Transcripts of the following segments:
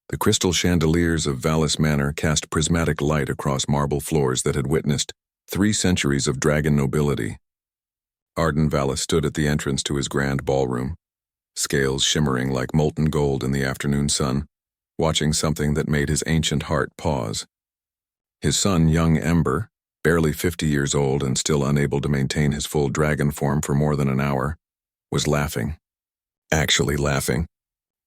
The crystal chandeliers of Vallis Manor cast prismatic light across marble floors that had witnessed 3 centuries of dragon nobility. Arden Vallis stood at the entrance to his grand ballroom, scales shimmering like molten gold in the afternoon sun, watching something that made his ancient heart pause. His son, young Ember, barely 50 years old and still unable to maintain his full dragon form for more than an hour, was laughing. Actually laughing.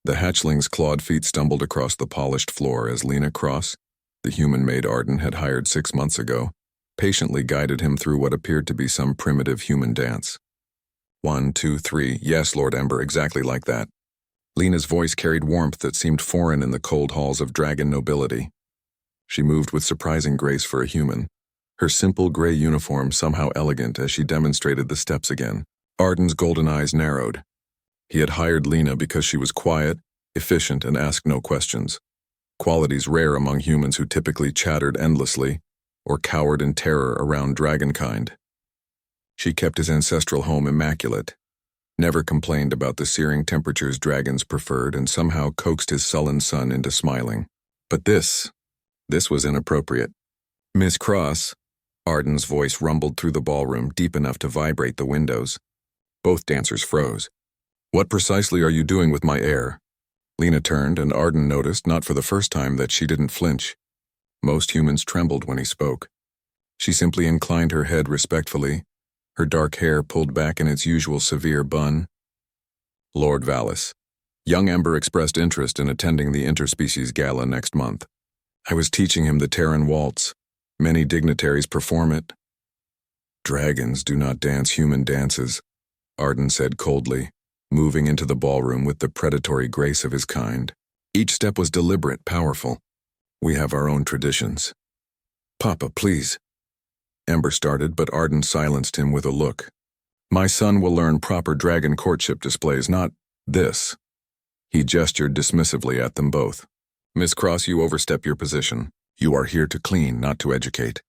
The hatchling's clawed feet stumbled across the polished floor as Lena Cross, the human maid Arden had hired 6 months ago, patiently guided him through what appeared to be some primitive human dance. 1, 2, 3, yes, Lord Ember, exactly like that. Lena's voice carried warmth that seemed foreign in the cold halls of dragon nobility. She moved with surprising grace for a human, her simple gray uniform somehow elegant as she demonstrated the steps again. Arden's golden eyes narrowed. He had hired Lena because she was quiet, efficient, and asked no questions, qualities rare among humans who typically chattered endlessly or cowered in terror around dragonkind. She kept his ancestral home immaculate, never complained about the searing temperatures dragons preferred, and somehow coaxed his sullen son into smiling. But this was inappropriate. Miss Cross, Arden's voice rumbled through the ballroom, deep enough to vibrate the windows. Both dancers froze. What precisely are you doing with my heir? Lena turned, and Arden noticed, not for the first time, that she didn't flinch. Most humans trembled when he spoke. She simply inclined her head respectfully, her dark hair pulled back in its usual severe bun. Lord Vallis. Young Ember expressed interest in attending the interspecies gala next month. I was teaching him the Terran waltz. Many dignitaries perform it. Dragons do not dance human dances, Arden said coldly, moving into the ballroom with the predatory grace of his kind. Each step was deliberate, powerful. We have our own traditions. Papa, please. Ember started, but Arden silenced him with a look. My son will learn proper dragon courtship displays, not this. He gestured dismissively at them both. Miss Cross, you overstep your position. You are here to clean, not to educate.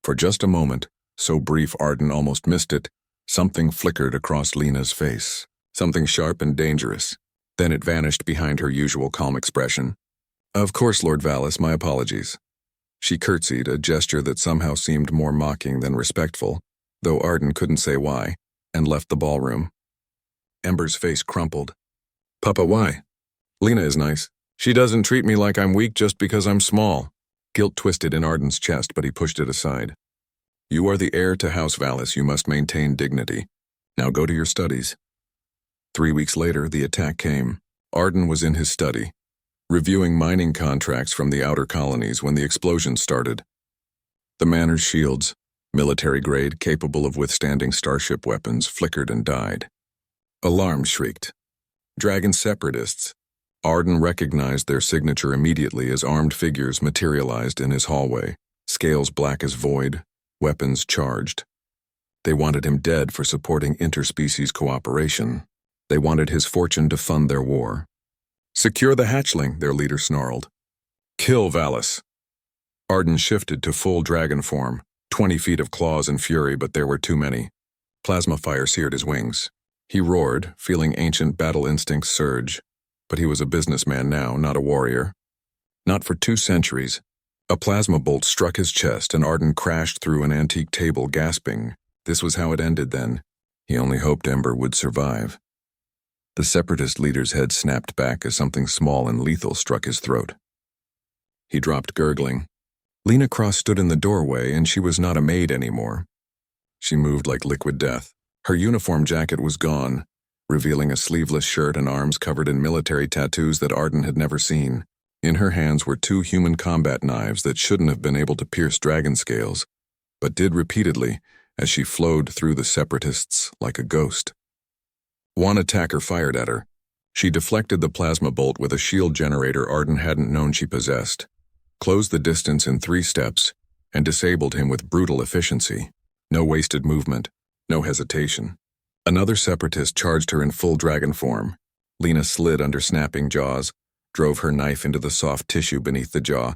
For just a moment, so brief Arden almost missed it, something flickered across Lena's face. Something sharp and dangerous. Then it vanished behind her usual calm expression. Of course, Lord Vallis, my apologies. She curtsied, a gesture that somehow seemed more mocking than respectful, though Arden couldn't say why, and left the ballroom. Ember's face crumpled. Papa, why? Lena is nice. She doesn't treat me like I'm weak just because I'm small. Guilt twisted in Arden's chest, but he pushed it aside. You are the heir to House Vallis. You must maintain dignity. Now go to your studies. 3 weeks later, the attack came. Arden was in his study, reviewing mining contracts from the outer colonies when the explosion started. The manor's shields, military-grade, capable of withstanding starship weapons, flickered and died. Alarms shrieked. Dragon separatists. Arden recognized their signature immediately as armed figures materialized in his hallway, scales black as void, weapons charged. They wanted him dead for supporting interspecies cooperation. They wanted his fortune to fund their war. Secure the hatchling, their leader snarled. Kill Vallis. Arden shifted to full dragon form, 20 feet of claws and fury, but there were too many. Plasma fire seared his wings. He roared, feeling ancient battle instincts surge. But he was a businessman now, not a warrior. Not for 2 centuries. A plasma bolt struck his chest, and Arden crashed through an antique table, gasping. This was how it ended then. He only hoped Ember would survive. The separatist leader's head snapped back as something small and lethal struck his throat. He dropped gurgling. Lena Cross stood in the doorway, and she was not a maid anymore. She moved like liquid death. Her uniform jacket was gone, revealing a sleeveless shirt and arms covered in military tattoos that Arden had never seen. In her hands were 2 human combat knives that shouldn't have been able to pierce dragon scales, but did repeatedly as she flowed through the separatists like a ghost. One attacker fired at her. She deflected the plasma bolt with a shield generator Arden hadn't known she possessed, closed the distance in 3 steps, and disabled him with brutal efficiency. No wasted movement, no hesitation. Another separatist charged her in full dragon form. Lena slid under snapping jaws, drove her knife into the soft tissue beneath the jaw,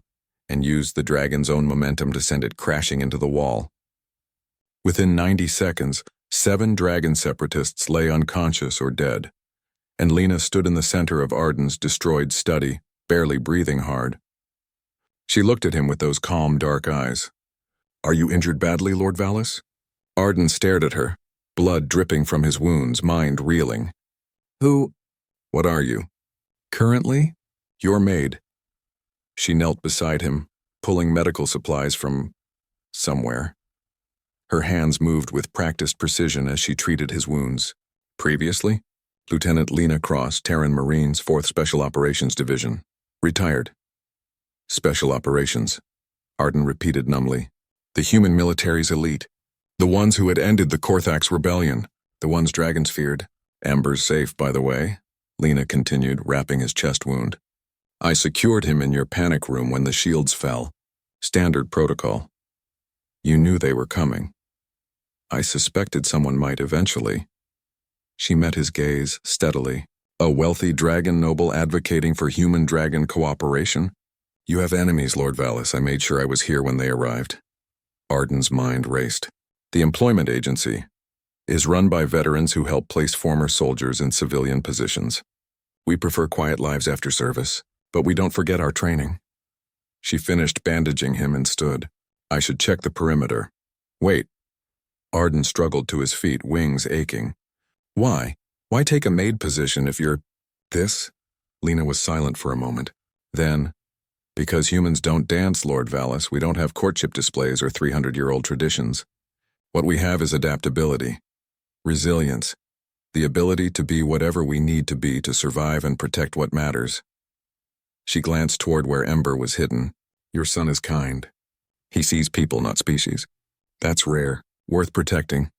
and used the dragon's own momentum to send it crashing into the wall. Within 90 seconds, 7 dragon separatists lay unconscious or dead, and Lena stood in the center of Arden's destroyed study, barely breathing hard. She looked at him with those calm, dark eyes. "Are you injured badly, Lord Valis?" Arden stared at her, blood dripping from his wounds, mind reeling. What are you?" "Currently, your maid." She knelt beside him, pulling medical supplies from somewhere. Her hands moved with practiced precision as she treated his wounds. "Previously, Lieutenant Lena Cross, Terran Marines, 4th Special Operations Division. Retired." "Special Operations," Arden repeated numbly. "The human military's elite. The ones who had ended the Korthax rebellion. The ones dragons feared. Ember's safe, by the way," Lena continued, wrapping his chest wound. "I secured him in your panic room when the shields fell. Standard protocol. You knew they were coming. I suspected someone might eventually." She met his gaze steadily. "A wealthy dragon noble advocating for human-dragon cooperation? You have enemies, Lord Valis. I made sure I was here when they arrived." Arden's mind raced. "The employment agency is run by veterans who help place former soldiers in civilian positions. We prefer quiet lives after service, but we don't forget our training." She finished bandaging him and stood. "I should check the perimeter." "Wait." Arden struggled to his feet, wings aching. "Why? Why take a maid position if you're this?" Lena was silent for a moment. Then, "Because humans don't dance, Lord Valis. We don't have courtship displays or 300-year-old traditions. What we have is adaptability, resilience, the ability to be whatever we need to be to survive and protect what matters." She glanced toward where Ember was hidden. "Your son is kind. He sees people, not species. That's rare, worth protecting."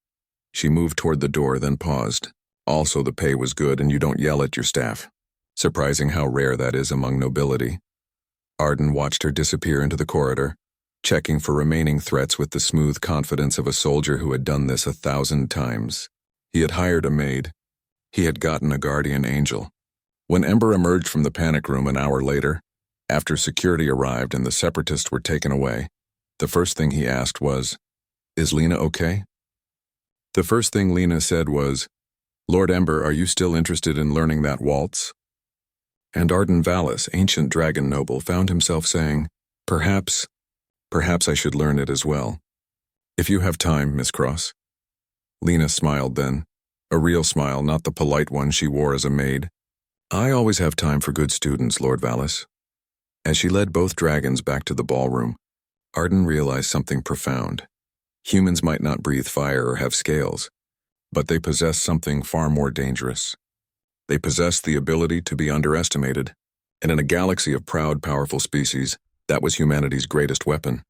She moved toward the door, then paused. "Also, the pay was good and you don't yell at your staff. Surprising how rare that is among nobility." Arden watched her disappear into the corridor, checking for remaining threats with the smooth confidence of a soldier who had done this 1,000 times. He had hired a maid. He had gotten a guardian angel. When Ember emerged from the panic room an hour later, after security arrived and the separatists were taken away, the first thing he asked was, "Is Lena okay?" The first thing Lena said was, "Lord Ember, are you still interested in learning that waltz?" And Arden Valis, ancient dragon noble, found himself saying, Perhaps I should learn it as well. If you have time, Miss Cross." Lena smiled then, a real smile, not the polite one she wore as a maid. "I always have time for good students, Lord Valis." As she led both dragons back to the ballroom, Arden realized something profound. Humans might not breathe fire or have scales, but they possess something far more dangerous. They possess the ability to be underestimated, and in a galaxy of proud, powerful species, that was humanity's greatest weapon.